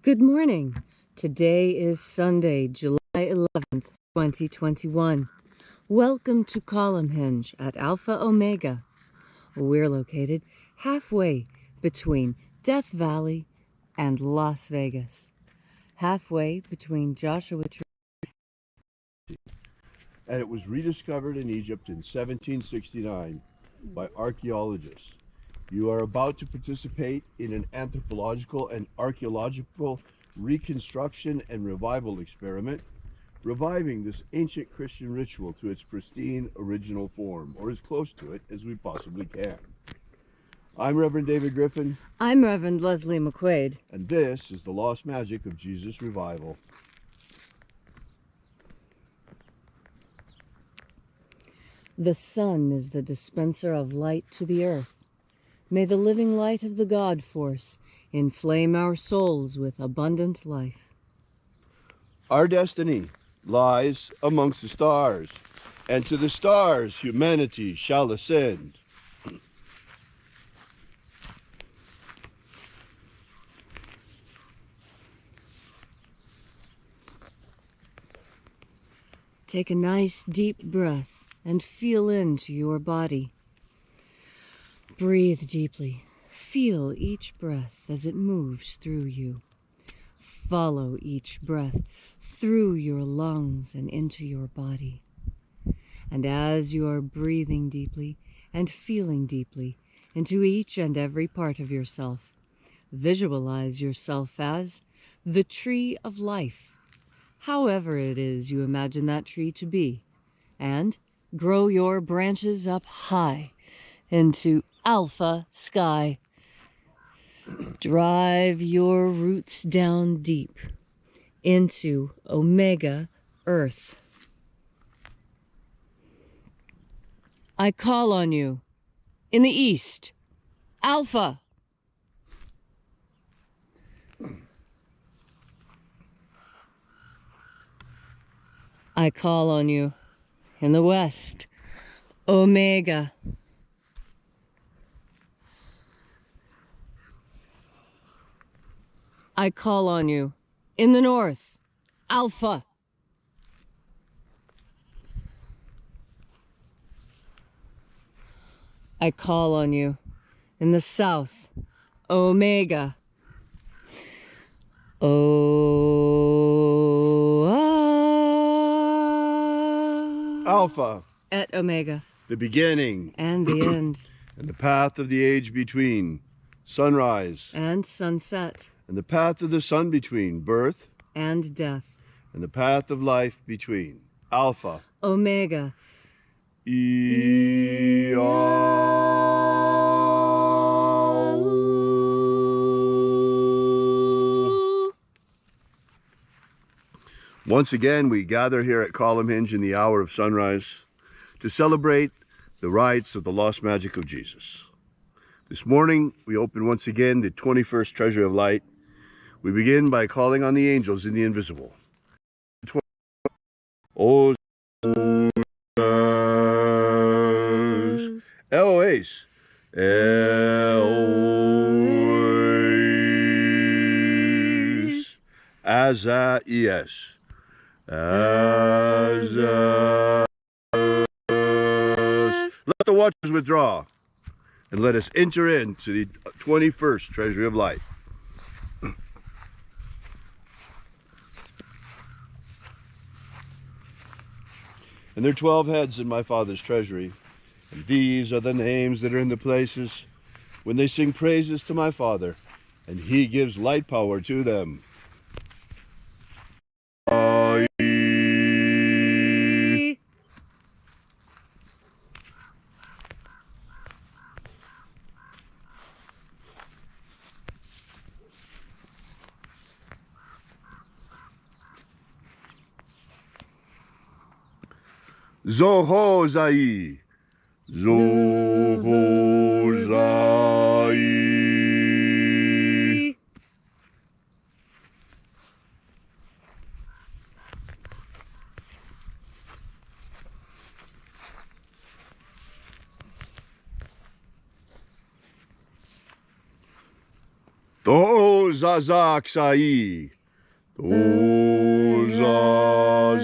Good morning. Today is Sunday, July 11th, 2021. Welcome to Column Hinge at Alpha Omega. We're located halfway between Death Valley and Las Vegas. Halfway between Joshua Tree. And it was rediscovered in Egypt in 1769 by archaeologists. You are about to participate in an anthropological and archaeological reconstruction and revival experiment, reviving this ancient Christian ritual to its pristine original form, or as close to it as we possibly can. I'm Reverend David Griffin. I'm Reverend Leslie McQuade. And this is the Lost Magic of Jesus Revival. The sun is the dispenser of light to the earth. May the living light of the God Force inflame our souls with abundant life. Our destiny lies amongst the stars, and to the stars humanity shall ascend. Take a nice deep breath and feel into your body. Breathe deeply. Feel each breath as it moves through you. Follow each breath through your lungs and into your body. And as you are breathing deeply and feeling deeply into each and every part of yourself, visualize yourself as the tree of life, however it is you imagine that tree to be, and grow your branches up high into alpha sky. Drive your roots down deep into omega earth. I call on you in the east, alpha. I call on you in the west, omega. I call on you in the north, alpha. I call on you in the south, omega. Alpha. Et omega. The beginning. And the end. And the path of the age between. Sunrise. And sunset. And the path of the sun between. Birth. And death. And the path of life between. Alpha. Omega. Once again, we gather here at Column Hinge in the hour of sunrise to celebrate the rites of the lost magic of Jesus. This morning, we open once again the 21st Treasury of Light. We begin by calling on the angels in the invisible. Os Eloes, Eloes, Azaies, Let the watchers withdraw, and let us enter into the 21st Treasury of Light. And there are 12 heads in my Father's treasury, and these are the names that are in the places when they sing praises to my Father, and He gives light power to them. Zohozai, Zohozai. To zazaksai. To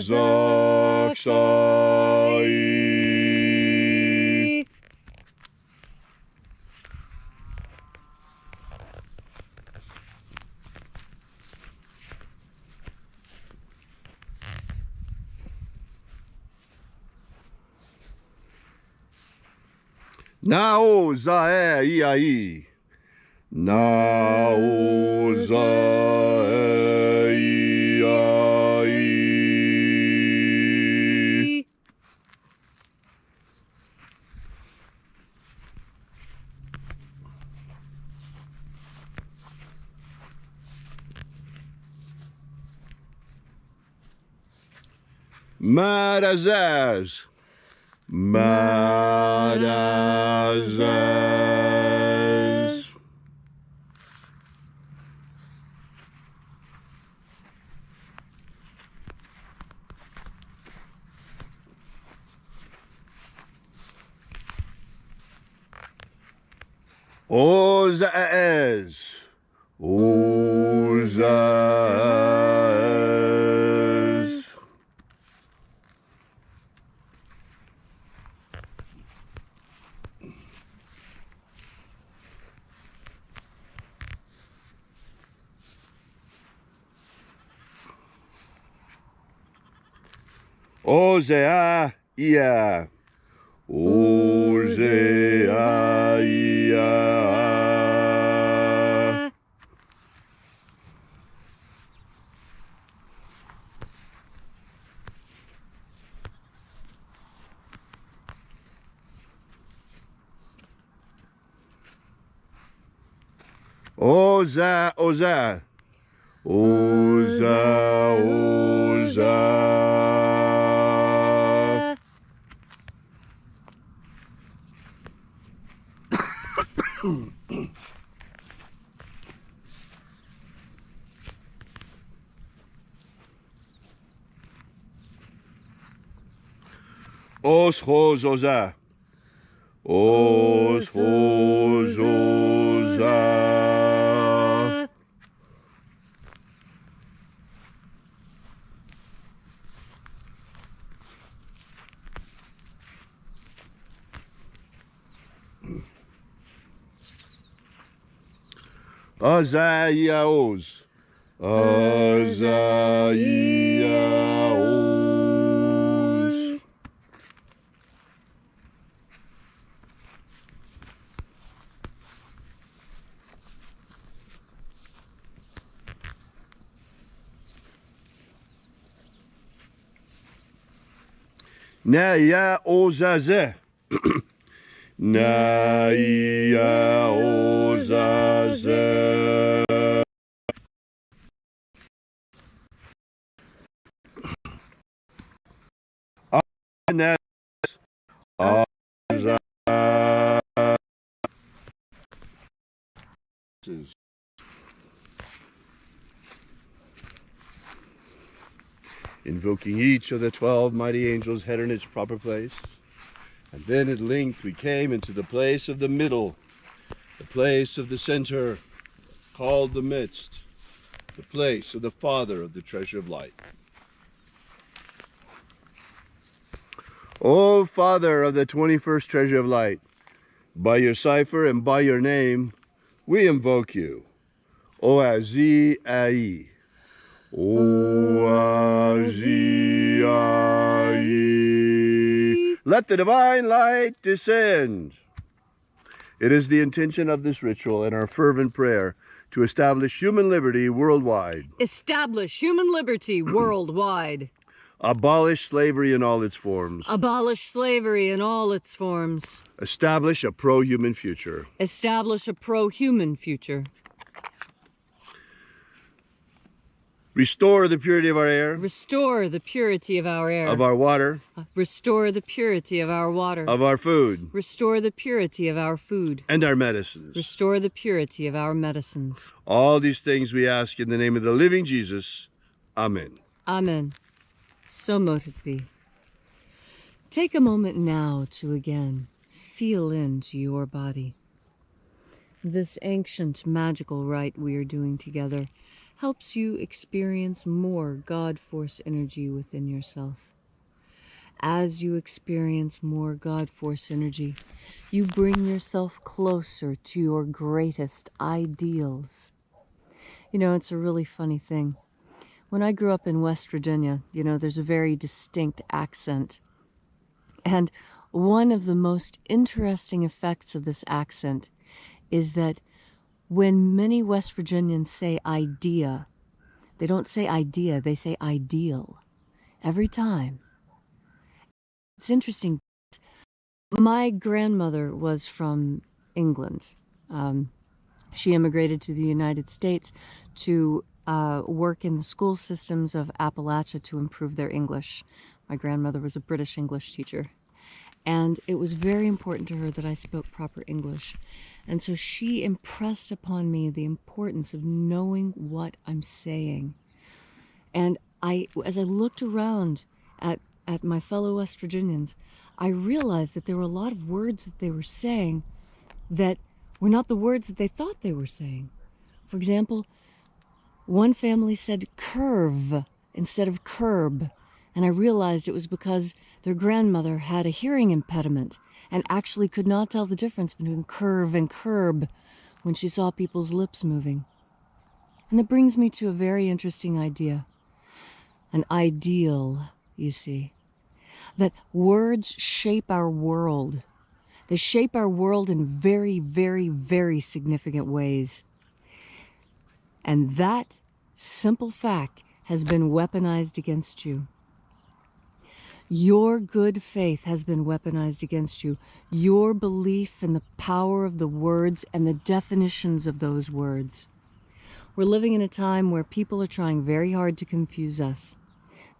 zazaksai. Nao zae iai. Nao zae iai. Marazaz. Marazaz. Ozaez. Ozaez. Ozea ia. Ozea ia. Oza, oza. Oza, oza. Os hos oza. Os hos oza. Azaiaos. Azaiaos. Naia ozaze. Naia ozaze. Anes. Oza. Invoking each of the 12 mighty angels head in its proper place. And then at length we came into the place of the middle, the place of the center, called the midst, the place of the Father of the treasure of light. O Father of the 21st treasure of light, by your cipher and by your name, we invoke you. O Azi Ai. O Azi Ai. Let the divine light descend. It is the intention of this ritual and our fervent prayer to establish human liberty worldwide. Establish human liberty worldwide. Abolish slavery in all its forms. Abolish slavery in all its forms. Establish a pro-human future. Establish a pro-human future. Restore the purity of our air. Restore the purity of our air. Of our water. Restore the purity of our water. Of our food. Restore the purity of our food. And our medicines. Restore the purity of our medicines. All these things we ask in the name of the living Jesus. Amen. Amen. So mote it be. Take a moment now to again feel into your body. This ancient magical rite we are doing together helps you experience more God Force energy within yourself. As you experience more God Force energy, you bring yourself closer to your greatest ideals. You know, it's a really funny thing. When I grew up in West Virginia, there's a very distinct accent. And one of the most interesting effects of this accent is that when many West Virginians say idea, they don't say idea, they say ideal. Every time. It's interesting. My grandmother was from England. She immigrated to the United States to work in the school systems of Appalachia to improve their English. My grandmother was a British English teacher. And it was very important to her that I spoke proper English. And so she impressed upon me the importance of knowing what I'm saying. And as I looked around at my fellow West Virginians, I realized that there were a lot of words that they were saying that were not the words that they thought they were saying. For example, one family said curve instead of curb. And I realized it was because their grandmother had a hearing impediment and actually could not tell the difference between curve and curb when she saw people's lips moving. And that brings me to a very interesting idea. An ideal, you see. That words shape our world. They shape our world in very, very, very significant ways. And that simple fact has been weaponized against you. Your good faith has been weaponized against you. Your belief in the power of the words and the definitions of those words. We're living in a time where people are trying very hard to confuse us.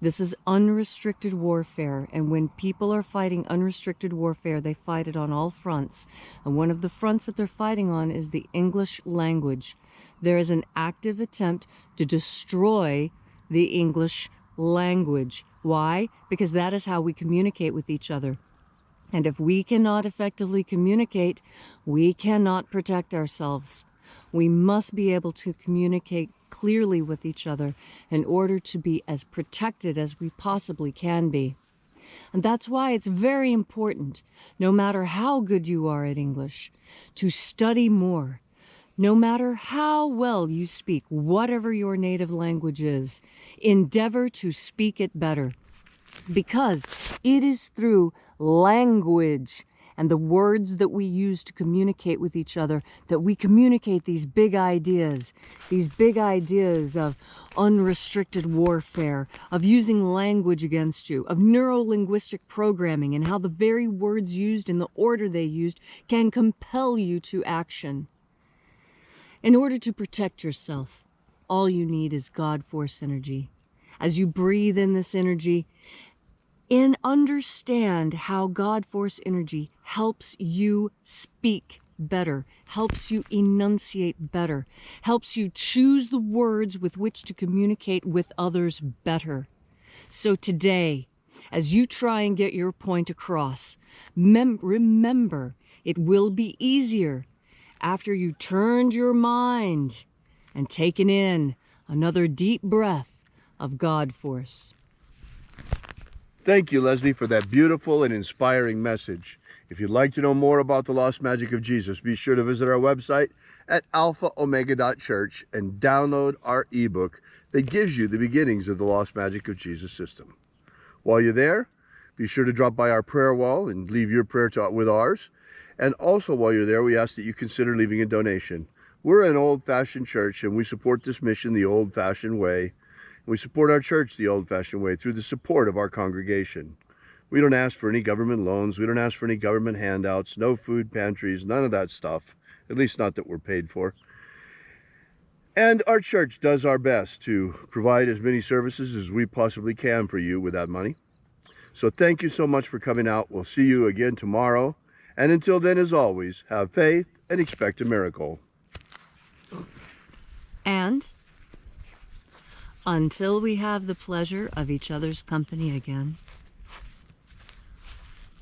This is unrestricted warfare, and when people are fighting unrestricted warfare, they fight it on all fronts. And one of the fronts that they're fighting on is the English language. There is an active attempt to destroy the English language. Why? Because that is how we communicate with each other. And if we cannot effectively communicate, we cannot protect ourselves. We must be able to communicate clearly with each other in order to be as protected as we possibly can be. And that's why it's very important, no matter how good you are at English, to study more. No matter how well you speak, whatever your native language is, endeavor to speak it better. Because it is through language and the words that we use to communicate with each other that we communicate these big ideas of unrestricted warfare, of using language against you, of neuro-linguistic programming, and how the very words used in the order they used can compel you to action. In order to protect yourself, all you need is God Force energy. As you breathe in this energy, understand how God Force energy helps you speak better, helps you enunciate better, helps you choose the words with which to communicate with others better. So today, as you try and get your point across, remember, it will be easier after you turned your mind and taken in another deep breath of God Force. Thank you, Leslie, for that beautiful and inspiring message. If you'd like to know more about the lost magic of Jesus, be sure to visit our website at alphaomega.church and download our ebook that gives you the beginnings of the lost magic of Jesus system. While you're there, be sure to drop by our prayer wall and leave your prayer with ours. And also, while you're there, we ask that you consider leaving a donation. We're an old-fashioned church, and we support this mission the old-fashioned way. We support our church the old-fashioned way through the support of our congregation. We don't ask for any government loans. We don't ask for any government handouts, no food pantries, none of that stuff, at least not that we're paid for. And our church does our best to provide as many services as we possibly can for you with that money. So thank you so much for coming out. We'll see you again tomorrow. And until then, as always, have faith and expect a miracle. And until we have the pleasure of each other's company again,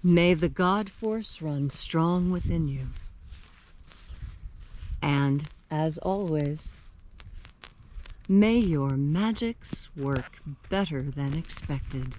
may the God Force run strong within you. And, as always, may your magics work better than expected.